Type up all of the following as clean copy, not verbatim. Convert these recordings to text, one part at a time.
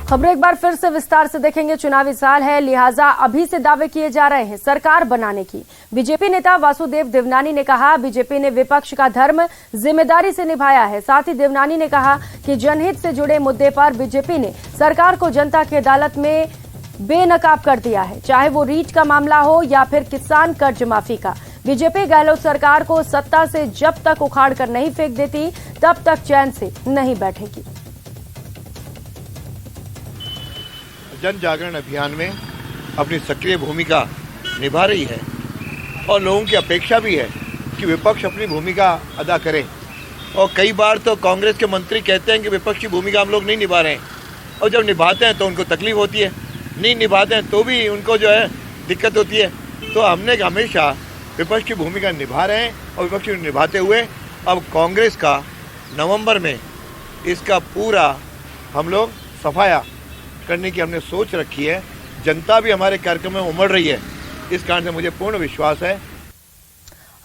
खबरें एक बार फिर से विस्तार से देखेंगे। चुनावी साल है, लिहाजा अभी से दावे किए जा रहे हैं सरकार बनाने की। बीजेपी नेता वासुदेव देवनानी ने कहा, बीजेपी ने विपक्ष का धर्म जिम्मेदारी से निभाया है। साथ ही देवनानी ने कहा कि जनहित से जुड़े मुद्दे पर बीजेपी ने सरकार को जनता की अदालत में बेनकाब कर दिया है, चाहे वो रीट का मामला हो या फिर किसान कर्ज माफी का। बीजेपी गहलोत सरकार को सत्ता से जब तक उखाड़ कर नहीं फेंक देती, तब तक चैन से नहीं बैठेगी। जन जागरण अभियान में अपनी सक्रिय भूमिका निभा रही है और लोगों की अपेक्षा भी है कि विपक्ष अपनी भूमिका अदा करे। और कई बार तो कांग्रेस के मंत्री कहते हैं कि विपक्ष की भूमिका हम लोग नहीं निभा रहे हैं, और जब निभाते हैं तो उनको तकलीफ होती है, नहीं निभाते हैं तो भी उनको जो है दिक्कत होती है। तो हमने हमेशा विपक्ष की भूमिका निभा रहे हैं और विपक्ष की निभाते हुए अब कांग्रेस का नवंबर में इसका पूरा हम लोग सफाया करने की हमने सोच रखी है। जनता भी हमारे कार्यक्रम में उमड़ रही है, इस कारण से मुझे पूर्ण विश्वास है।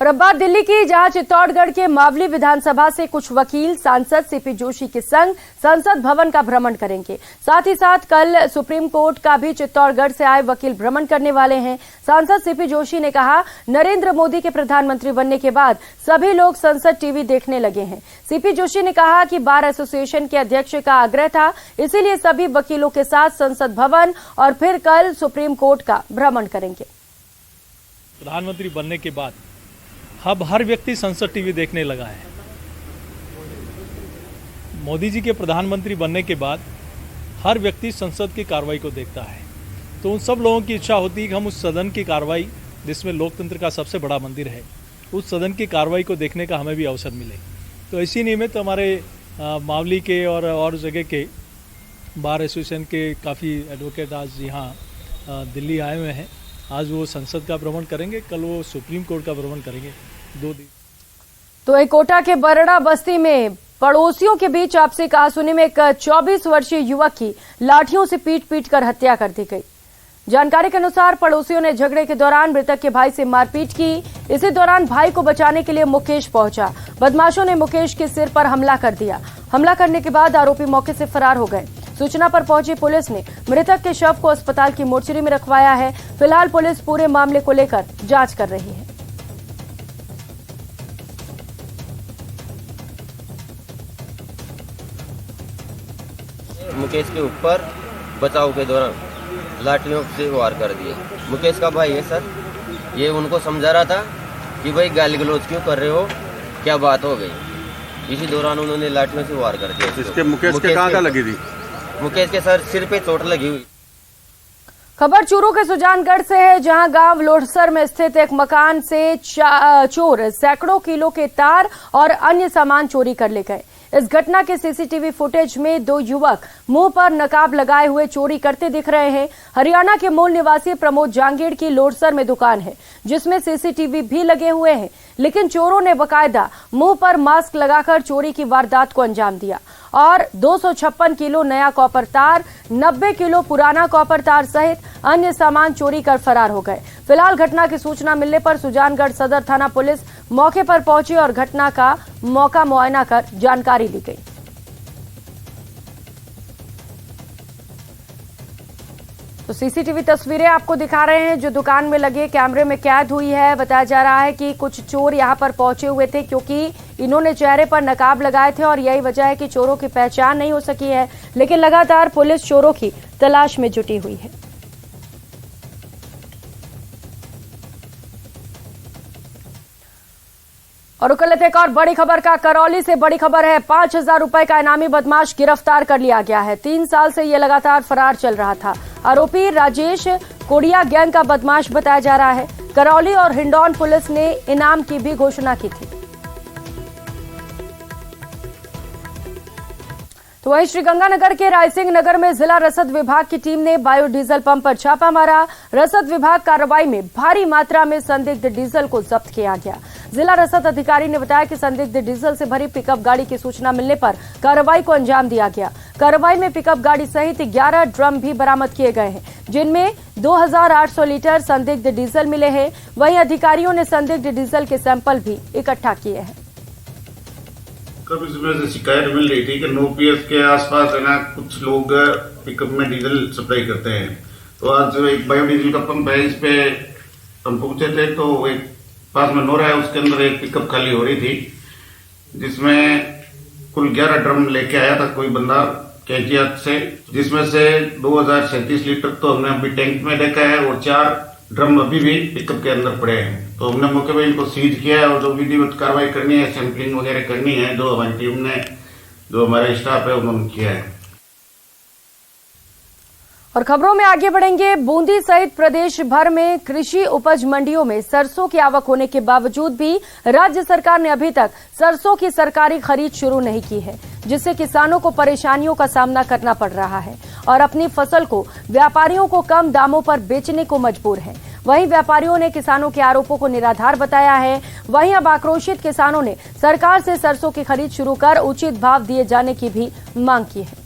और अब बात दिल्ली की, जहां चित्तौड़गढ़ के मावली विधानसभा से कुछ वकील सांसद सीपी जोशी के संग संसद भवन का भ्रमण करेंगे। साथ ही साथ कल सुप्रीम कोर्ट का भी चित्तौड़गढ़ से आए वकील भ्रमण करने वाले हैं। सांसद सीपी जोशी ने कहा, नरेंद्र मोदी के प्रधानमंत्री बनने के बाद सभी लोग संसद टीवी देखने लगे हैं। सीपी जोशी ने कहा कि बार एसोसिएशन के अध्यक्ष का आग्रह था, इसीलिए सभी वकीलों के साथ संसद भवन और फिर कल सुप्रीम कोर्ट का भ्रमण करेंगे। प्रधानमंत्री बनने के बाद अब हर व्यक्ति संसद टीवी देखने लगा है। मोदी जी के प्रधानमंत्री बनने के बाद हर व्यक्ति संसद की कार्रवाई को देखता है, तो उन सब लोगों की इच्छा होती है कि हम उस सदन की कार्रवाई, जिसमें लोकतंत्र का सबसे बड़ा मंदिर है, उस सदन की कार्रवाई को देखने का हमें भी अवसर मिले। तो इसी निमित्त हमारे मावली के और जगह के बार एसोसिएशन के काफ़ी एडवोकेट आज यहाँ दिल्ली आए हुए हैं। आज वो संसद का भ्रमण करेंगे, कल वो सुप्रीम कोर्ट का भ्रमण करेंगे। 2 दिन। तो एक कोटा के बरड़ा बस्ती में पड़ोसियों के बीच आपसी कहासुनी में एक 24 वर्षीय युवक की लाठियों से पीट कर हत्या कर दी गई। जानकारी के अनुसार पड़ोसियों ने झगड़े के दौरान मृतक के भाई से मारपीट की। इसी दौरान भाई को बचाने के लिए मुकेश पहुंचा। बदमाशों ने मुकेश के सिर पर हमला कर दिया। हमला करने के बाद आरोपी मौके से फरार हो गए। सूचना पर पहुंची पुलिस ने मृतक के शव को अस्पताल की मोर्चरी में रखवाया है। फिलहाल पुलिस पूरे मामले को लेकर जांच कर रही है। मुकेश के ऊपर बचाव के दौरान लाठियों से वार कर दिए। मुकेश का भाई है सर, ये उनको समझा रहा था कि भाई गाली गलौज क्यों कर रहे हो, क्या बात हो गई। इसी दौरान उन्होंने लाठियों से वार कर दिया। इसके मुकेश के कहाँ लगी थी? मुकेश के सर सिर पे चोट लगी हुई। खबर चूरू के सुजानगढ़ से है, जहां गांव लोढ़सर में स्थित एक मकान से चोर सैकड़ों किलो के तार और अन्य सामान चोरी कर ले गए। इस घटना के सीसीटीवी फुटेज में 2 युवक मुंह पर नकाब लगाए हुए चोरी करते दिख रहे हैं। हरियाणा के मूल निवासी प्रमोद जांगीड़ की लोढ़सर में दुकान है, जिसमें सीसीटीवी भी लगे हुए हैं, लेकिन चोरों ने बकायदा मुंह पर मास्क लगाकर चोरी की वारदात को अंजाम दिया और 256 किलो नया कॉपर तार, 90 किलो पुराना कॉपर तार सहित अन्य सामान चोरी कर फरार हो गए। फिलहाल घटना की सूचना मिलने पर सुजानगढ़ सदर थाना पुलिस मौके पर पहुंची और घटना का मौका मुआयना कर जानकारी ली गई। तो सीसीटीवी तस्वीरें आपको दिखा रहे हैं जो दुकान में लगे कैमरे में कैद हुई है। बताया जा रहा है कि कुछ चोर यहां पर पहुंचे हुए थे, क्योंकि इन्होंने चेहरे पर नकाब लगाए थे और यही वजह है कि चोरों की पहचान नहीं हो सकी है। लेकिन लगातार पुलिस चोरों की तलाश में जुटी हुई है। और उकलते एक और बड़ी खबर का, करौली से बड़ी खबर है। 5000 रुपए का इनामी बदमाश गिरफ्तार कर लिया गया है। 3 साल से ये लगातार फरार चल रहा था। आरोपी राजेश कोडिया गैंग का बदमाश बताया जा रहा है। करौली और हिंडौन पुलिस ने इनाम की भी घोषणा की थी। तो वहीं श्रीगंगानगर के रायसिंह नगर में जिला रसद विभाग की टीम ने बायोडीजल पंप पर छापा मारा। रसद विभाग कार्रवाई में भारी मात्रा में संदिग्ध डीजल को जब्त किया गया। जिला रसद अधिकारी ने बताया कि संदिग्ध डीजल से भरी पिकअप गाड़ी की सूचना मिलने पर कार्रवाई को अंजाम दिया गया। कार्रवाई में पिकअप गाड़ी सहित 11 ड्रम भी बरामद किए गए हैं, जिनमें 2800 लीटर संदिग्ध डीजल मिले हैं। वहीं अधिकारियों ने संदिग्ध डीजल के सैंपल भी इकट्ठा किए हैं। कब इसमें से शिकायत मिल रही थी कि नो पीएस के आसपास है ना कुछ लोग पिकअप में डीजल सप्लाई करते हैं। तो आज एक बायोडीजल का पंप है, इस पे हम पहुंचे थे तो एक पास में नोरा है, उसके अंदर एक पिकअप खाली हो रही थी, जिसमें कुल 11 ड्रम लेके आया था कोई बंदा कैंचियात से, जिसमें से 2037 लीटर तो हमने अभी टैंक में देखा है और 4 ड्रम अभी भी पिकअप के अंदर पड़े हैं। तो हमने मौके पर इनको सीज किया है और जो विधिवत कार्रवाई करनी है, सैंपलिंग वगैरह करनी है, जो हमारी टीम ने, जो हमारे स्टाफ है उन्होंने किया है। और खबरों में आगे बढ़ेंगे। बूंदी सहित प्रदेश भर में कृषि उपज मंडियों में सरसों की आवक होने के बावजूद भी राज्य सरकार ने अभी तक सरसों की सरकारी खरीद शुरू नहीं की है, जिससे किसानों को परेशानियों का सामना करना पड़ रहा है और अपनी फसल को व्यापारियों को कम दामों पर बेचने को मजबूर है। वहीं व्यापारियों ने किसानों के आरोपों को निराधार बताया है। वहीं अब आक्रोशित किसानों ने सरकार से सरसों की खरीद शुरू कर उचित भाव दिए जाने की भी मांग की है।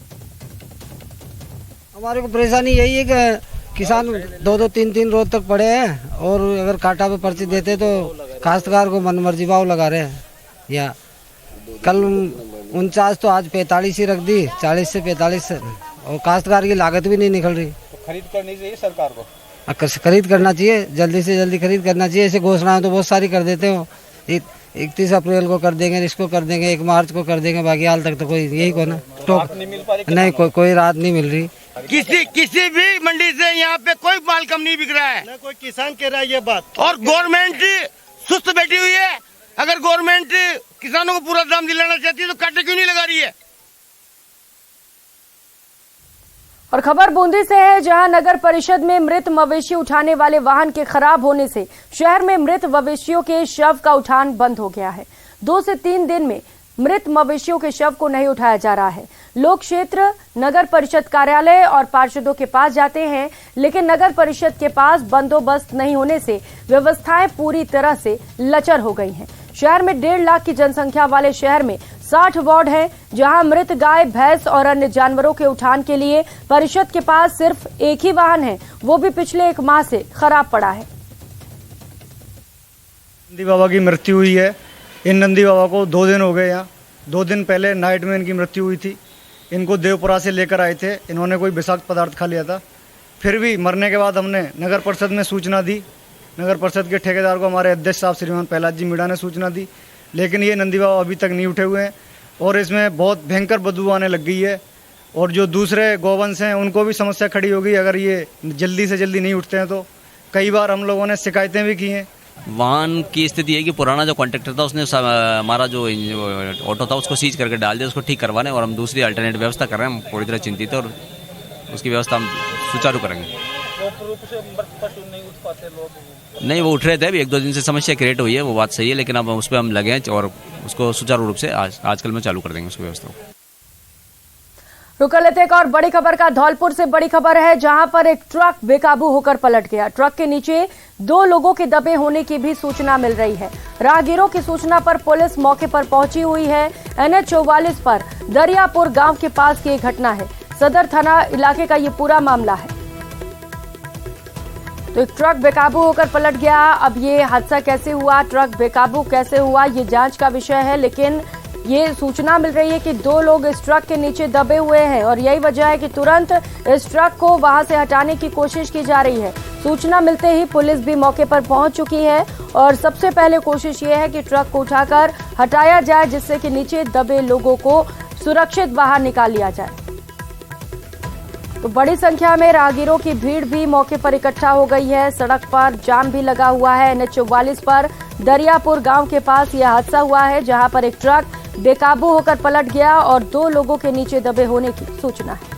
हमारे को परेशानी यही है कि किसान 2-2, 3-3 रोज तक पड़े हैं और अगर कांटा पे पर्ची देते तो काश्तकार को मनमर्जी भाव लगा रहे हैं। या कल 49 तो आज 45 ही रख दी, 40 से 45 और काश्तकार की लागत भी नहीं निकल रही। तो खरीद करनी चाहिए सरकार को, खरीद करना चाहिए, जल्दी से जल्दी खरीद करना चाहिए। ऐसे घोषणाएं तो बहुत सारी कर देते हो, 31 अप्रैल को कर देंगे, इसको कर देंगे, 1 मार्च को कर देंगे, बाकी हाल तक तो कोई यही को ना नहीं मिल पा रही। नहीं, कोई राहत नहीं मिल रही। किसी भी मंडी से यहाँ पे कोई माल कम नहीं बिक रहा है, न कोई किसान कह रहा है ये बात। और गवर्नमेंट सुस्त बैठी हुई है। अगर गवर्नमेंट किसानों को पूरा दाम दिलाना चाहती है तो कांटे क्यों नहीं लगा रही है। और खबर बूंदी से है, जहां नगर परिषद में मृत मवेशी उठाने वाले वाहन के खराब होने से शहर में मृत मवेशियों के शव का उठान बंद हो गया है। 2 से 3 दिन में मृत मवेशियों के शव को नहीं उठाया जा रहा है। लोग क्षेत्र नगर परिषद कार्यालय और पार्षदों के पास जाते हैं, लेकिन नगर परिषद के पास बंदोबस्त नहीं होने से व्यवस्थाएं पूरी तरह से लचर हो गई हैं। शहर में 1.5 लाख की जनसंख्या वाले शहर में 60 वार्ड हैं, जहां मृत गाय, भैंस और अन्य जानवरों के उठान के लिए परिषद के पास सिर्फ एक ही वाहन है, वो भी पिछले 1 माह से खराब पड़ा है। नंदी बाबा की मृत्यु हुई है। इन नंदी बाबा को 2 दिन हो गए। यहाँ 2 दिन पहले नाइट में इनकी मृत्यु हुई थी। इनको देवपुरा से लेकर आए थे, इन्होंने कोई विषाक्त पदार्थ खा लिया था। फिर भी मरने के बाद हमने नगर परिषद में सूचना दी। नगर परिषद के ठेकेदार को हमारे अध्यक्ष साहब श्रीमान प्रहलाद जी मीणा ने सूचना दी, लेकिन ये नंदी बाबा अभी तक नहीं उठे हुए हैं और इसमें बहुत भयंकर बदबू आने लग गई है। और जो दूसरे गौवंश हैं उनको भी समस्या खड़ी होगी अगर ये जल्दी से जल्दी नहीं उठते हैं तो। कई बार हम लोगों ने शिकायतें भी की हैं। वाहन की स्थिति है कि पुराना जो कॉन्ट्रैक्टर था उसने हमारा जो ऑटो था उसको सीज करके डाल दिया, उसको ठीक करवाने, और हम दूसरी अल्टरनेट व्यवस्था कर रहे हैं। हम पूरी तरह चिंतित है और उसकी व्यवस्था हम सुचारू करेंगे। नहीं, वो उठ रहे थे, अभी 1-2 दिन से समस्या क्रिएट हुई है, वो बात सही है, लेकिन अब उस पर हम लगे हैं और उसको सुचारू रूप से आजकल में चालू कर देंगे उसकी व्यवस्था को। रुक लेते एक और बड़ी खबर का। धौलपुर से बड़ी खबर है, जहां पर एक ट्रक बेकाबू होकर पलट गया। ट्रक के नीचे 2 लोगों के दबे होने की भी सूचना मिल रही है। राहगीरों की सूचना पर पुलिस मौके पर पहुंची हुई है। NH 44 पर दरियापुर गांव के पास की घटना है। सदर थाना इलाके का ये पूरा मामला है। तो एक ट्रक बेकाबू होकर पलट गया। अब ये हादसा कैसे हुआ, ट्रक बेकाबू कैसे हुआ, ये जांच का विषय है, लेकिन ये सूचना मिल रही है कि 2 लोग इस ट्रक के नीचे दबे हुए हैं और यही वजह है कि तुरंत इस ट्रक को वहां से हटाने की कोशिश की जा रही है। सूचना मिलते ही पुलिस भी मौके पर पहुंच चुकी है और सबसे पहले कोशिश ये है कि ट्रक को उठाकर हटाया जाए, जिससे कि नीचे दबे लोगों को सुरक्षित बाहर निकाल लिया जाए। तो बड़ी संख्या में राहगीरों की भीड़ भी मौके पर इकट्ठा हो गई है। सड़क पर जाम भी लगा हुआ है। NH 44 पर दरियापुर गांव के पास यह हादसा हुआ है, जहां पर एक ट्रक बेकाबू होकर पलट गया और 2 लोगों के नीचे दबे होने की सूचना है।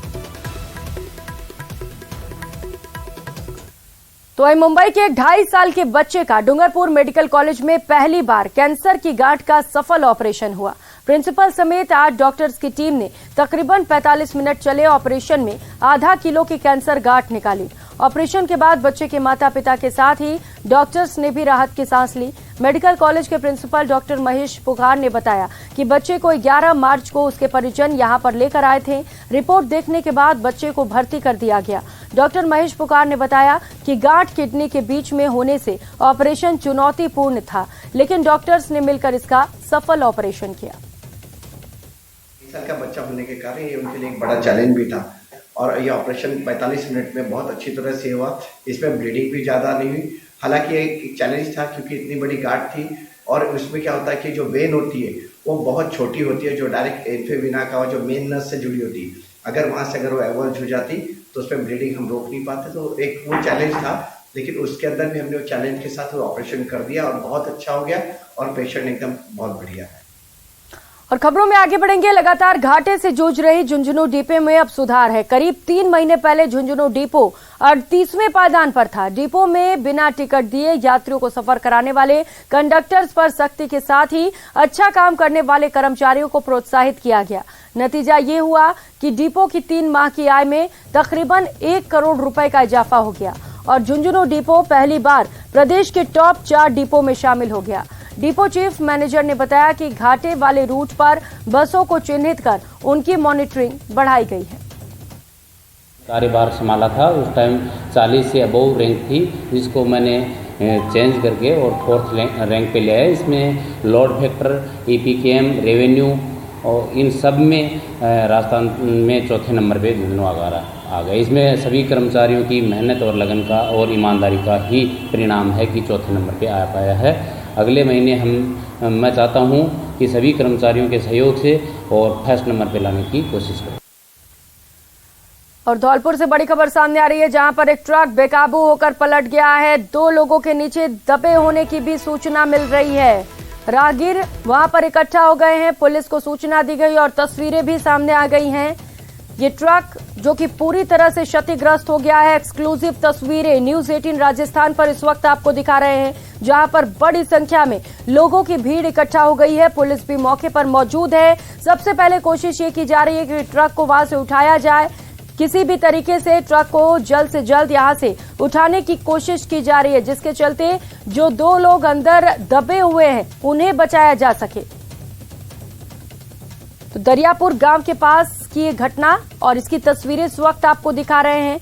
तो वही मुंबई के एक 2.5 साल के बच्चे का डूंगरपुर मेडिकल कॉलेज में पहली बार कैंसर की गांठ का सफल ऑपरेशन हुआ। प्रिंसिपल समेत 8 डॉक्टर्स की टीम ने तकरीबन 45 मिनट चले ऑपरेशन में आधा किलो की कैंसर गांठ निकाली। ऑपरेशन के बाद बच्चे के माता पिता के साथ ही डॉक्टर्स ने भी राहत की सांस ली। मेडिकल कॉलेज के प्रिंसिपल डॉक्टर महेश पुकार ने बताया कि बच्चे को 11 मार्च को उसके परिजन यहां पर लेकर आए थे। रिपोर्ट देखने के बाद बच्चे को भर्ती कर दिया गया। डॉक्टर महेश पुकार ने बताया कि गांठ किडनी के बीच में होने से ऑपरेशन चुनौतीपूर्ण था, लेकिन डॉक्टर्स ने मिलकर इसका सफल ऑपरेशन किया। साल का बच्चा होने के कारण ये उनके लिए एक बड़ा चैलेंज भी था और ये ऑपरेशन 45 मिनट में बहुत अच्छी तरह से हुआ। इसमें ब्लीडिंग भी ज़्यादा नहीं हुई। हालांकि एक चैलेंज था क्योंकि इतनी बड़ी गांठ थी और उसमें क्या होता है कि जो वेन होती है वो बहुत छोटी होती है, जो डायरेक्ट इन्फेविना का जो मेन नस से जुड़ी होती है। अगर वहाँ से अगर वो एवॉल्व हो जाती तो उसमें ब्लीडिंग हम रोक नहीं पाते। तो एक वो चैलेंज था, लेकिन उसके अंदर भी हमने वो चैलेंज के साथ वो ऑपरेशन कर दिया और बहुत अच्छा हो गया और पेशेंट एकदम बहुत बढ़िया है। और खबरों में आगे बढ़ेंगे। लगातार घाटे से जूझ रही झुंझुनू डिपो में अब सुधार है। करीब 3 महीने पहले झुंझुनू डिपो 38वें पायदान पर था। डिपो में बिना टिकट दिए यात्रियों को सफर कराने वाले कंडक्टर्स पर सख्ती के साथ ही अच्छा काम करने वाले कर्मचारियों को प्रोत्साहित किया गया। नतीजा ये हुआ कि डिपो की 3 माह की आय में तकरीबन 1 करोड़ रुपए का इजाफा हो गया और झुंझुनू डिपो पहली बार प्रदेश के टॉप 4 डिपो में शामिल हो गया। डिपो चीफ मैनेजर ने बताया कि घाटे वाले रूट पर बसों को चिन्हित कर उनकी मॉनिटरिंग बढ़ाई गई है। कार्यभार संभाला था उस टाइम 40 से अबव रैंक थी, जिसको मैंने चेंज करके और 4th रैंक पे लिया है। इसमें लोड फैक्टर, EPKM, रेवेन्यू और इन सब में राजस्थान में 4थे नंबर पे झुंझुनू आ गए। इसमें सभी कर्मचारियों की मेहनत और लगन का और ईमानदारी का ही परिणाम है कि 4थे नंबर पे आ पाया है। अगले महीने मैं चाहता हूं कि सभी कर्मचारियों के सहयोग से और फर्स्ट नंबर पे लाने की कोशिश करें। और धौलपुर से बड़ी खबर सामने आ रही है, जहां पर एक ट्रक बेकाबू होकर पलट गया है। 2 लोगों के नीचे दबे होने की भी सूचना मिल रही है। राहगीर वहां पर इकट्ठा हो गए हैं, पुलिस को सूचना दी गई और तस्वीरें भी सामने आ गई हैं। ये ट्रक जो कि पूरी तरह से क्षतिग्रस्त हो गया है। एक्सक्लूसिव तस्वीरें न्यूज 18 राजस्थान पर इस वक्त आपको दिखा रहे हैं, जहां पर बड़ी संख्या में लोगों की भीड़ इकट्ठा हो गई है। पुलिस भी मौके पर मौजूद है। सबसे पहले कोशिश ये की जा रही है कि ट्रक को वहां से उठाया जाए। किसी भी तरीके से ट्रक को जल्द से जल्द यहां से उठाने की कोशिश की जा रही है, जिसके चलते जो 2 लोग अंदर दबे हुए हैं उन्हें बचाया जा सके। तो दरियापुर गांव के पास की ये घटना और इसकी तस्वीरें इस वक्त आपको दिखा रहे हैं।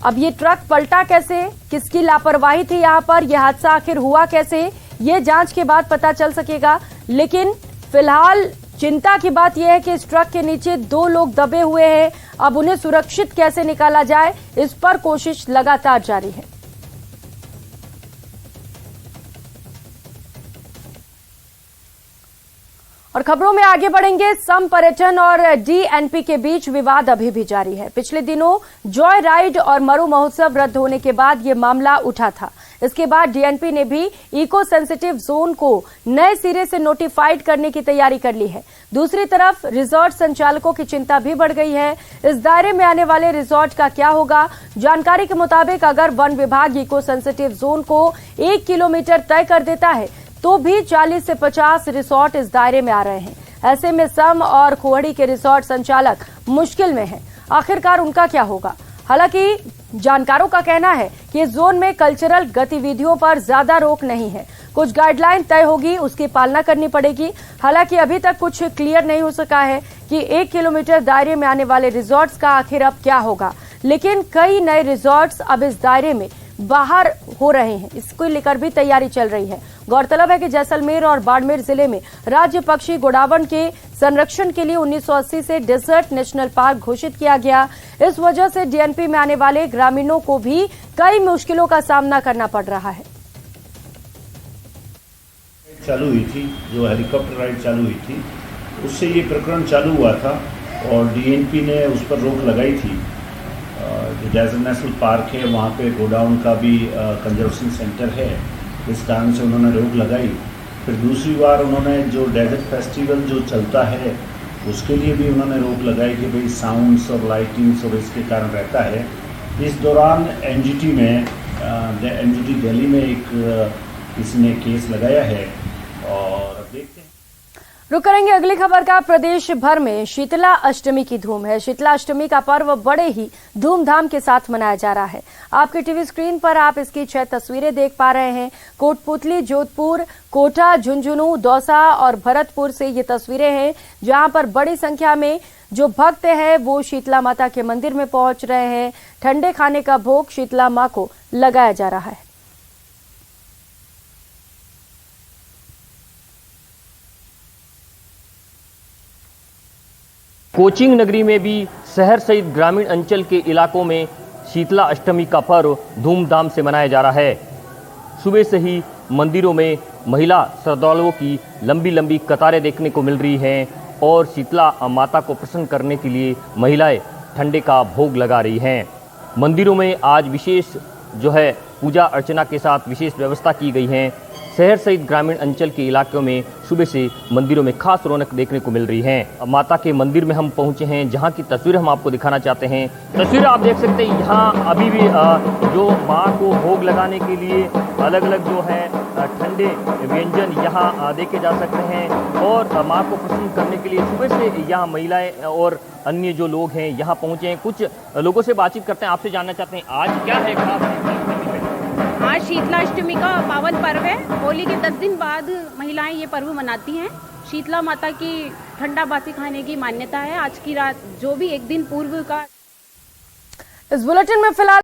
अब ये ट्रक पलटा कैसे, किसकी लापरवाही थी यहां पर, यह हादसा आखिर हुआ कैसे, ये जांच के बाद पता चल सकेगा। लेकिन फिलहाल चिंता की बात यह है कि इस ट्रक के नीचे 2 लोग दबे हुए हैं। अब उन्हें सुरक्षित कैसे निकाला जाए, इस पर कोशिश लगातार जारी है। और खबरों में आगे बढ़ेंगे। सम पर्यटन और DNP के बीच विवाद अभी भी जारी है। पिछले दिनों जॉय राइड और मरु महोत्सव रद्द होने के बाद ये मामला उठा था। इसके बाद DNP ने भी इको सेंसिटिव जोन को नए सिरे से नोटिफाइड करने की तैयारी कर ली है। दूसरी तरफ रिजॉर्ट संचालकों की चिंता भी बढ़ गई है। इस दायरे में आने वाले रिजॉर्ट का क्या होगा? जानकारी के मुताबिक अगर वन विभाग इको सेंसिटिव जोन को 1 किलोमीटर तय कर देता है तो भी 40 से 50 रिसोर्ट इस दायरे में आ रहे हैं। ऐसे में सम और कुहड़ी के रिसोर्ट संचालक मुश्किल में हैं। आखिरकार उनका क्या होगा? हालांकि जानकारों का कहना है कि इस जोन में कल्चरल गतिविधियों पर ज्यादा रोक नहीं है। कुछ गाइडलाइन तय होगी, उसकी पालना करनी पड़ेगी। हालांकि अभी तक कुछ क्लियर नहीं हो सका है कि 1 किलोमीटर दायरे में आने वाले रिसोर्ट्स का आखिर अब क्या होगा। लेकिन कई नए रिसोर्ट्स अब इस दायरे में बाहर हो रहे हैं, इसको लेकर भी तैयारी चल रही है। गौरतलब है कि जैसलमेर और बाड़मेर जिले में राज्य पक्षी गोडावण के संरक्षण के लिए 1980 से डेजर्ट नेशनल पार्क घोषित किया गया। इस वजह से DNP में आने वाले ग्रामीणों को भी कई मुश्किलों का सामना करना पड़ रहा है। चालू हुई थी, जो हेलीकॉप्टर राइड चालू हुई थी, उससे ये प्रकरण चालू हुआ था और DNP ने उस पर रोक लगाई थी। जो डेजर्ट नेशनल पार्क है वहाँ पे गोडाउन का भी कंजर्वेशन सेंटर है, इस कारण से उन्होंने रोक लगाई। फिर दूसरी बार उन्होंने जो डेजर्ट फेस्टिवल जो चलता है उसके लिए भी उन्होंने रोक लगाई कि भाई साउंड्स और लाइटिंग्स और इसके कारण रहता है। इस दौरान NGT में NGT दिल्ली में एक इसने केस लगाया है और देखते हैं। रुक करेंगे अगली खबर का। प्रदेश भर में शीतला अष्टमी की धूम है। शीतला अष्टमी का पर्व बड़े ही धूमधाम के साथ मनाया जा रहा है। आपके टीवी स्क्रीन पर आप इसकी 6 तस्वीरें देख पा रहे हैं। कोटपुतली, जोधपुर, कोटा, झुंझुनू, दौसा और भरतपुर से ये तस्वीरें हैं, जहां पर बड़ी संख्या में जो भक्त हैं वो शीतला माता के मंदिर में पहुंच रहे हैं। ठंडे खाने का भोग शीतला मां को लगाया जा रहा है। कोचिंग नगरी में भी शहर सहित ग्रामीण अंचल के इलाकों में शीतला अष्टमी का पर्व धूमधाम से मनाया जा रहा है। सुबह से ही मंदिरों में महिला श्रद्धालुओं की लंबी लंबी कतारें देखने को मिल रही हैं और शीतला माता को प्रसन्न करने के लिए महिलाएं ठंडे का भोग लगा रही हैं। मंदिरों में आज विशेष पूजा अर्चना के साथ विशेष व्यवस्था की गई है। शहर सहित ग्रामीण अंचल के इलाकों में सुबह से मंदिरों में खास रौनक देखने को मिल रही है। अब माता के मंदिर में हम पहुंचे हैं, जहां की तस्वीर हम आपको दिखाना चाहते हैं। तस्वीर आप देख सकते हैं, यहाँ अभी भी जो माँ को भोग लगाने के लिए अलग अलग ठंडे व्यंजन यहाँ देखे जा सकते हैं और माँ को प्रसन्न करने के लिए सुबह से यहाँ महिलाएं और अन्य जो लोग हैं यहाँ पहुँचे हैं। कुछ लोगों से बातचीत करते हैं, आपसे जानना चाहते हैं आज क्या है खास। आज शीतला अष्टमी का पावन पर्व है। होली के 10 दिन बाद महिलाएं ये पर्व मनाती हैं। शीतला माता की ठंडा बासी खाने की मान्यता है। आज की रात जो भी एक दिन पूर्व का इस बुलेटिन में फिलहाल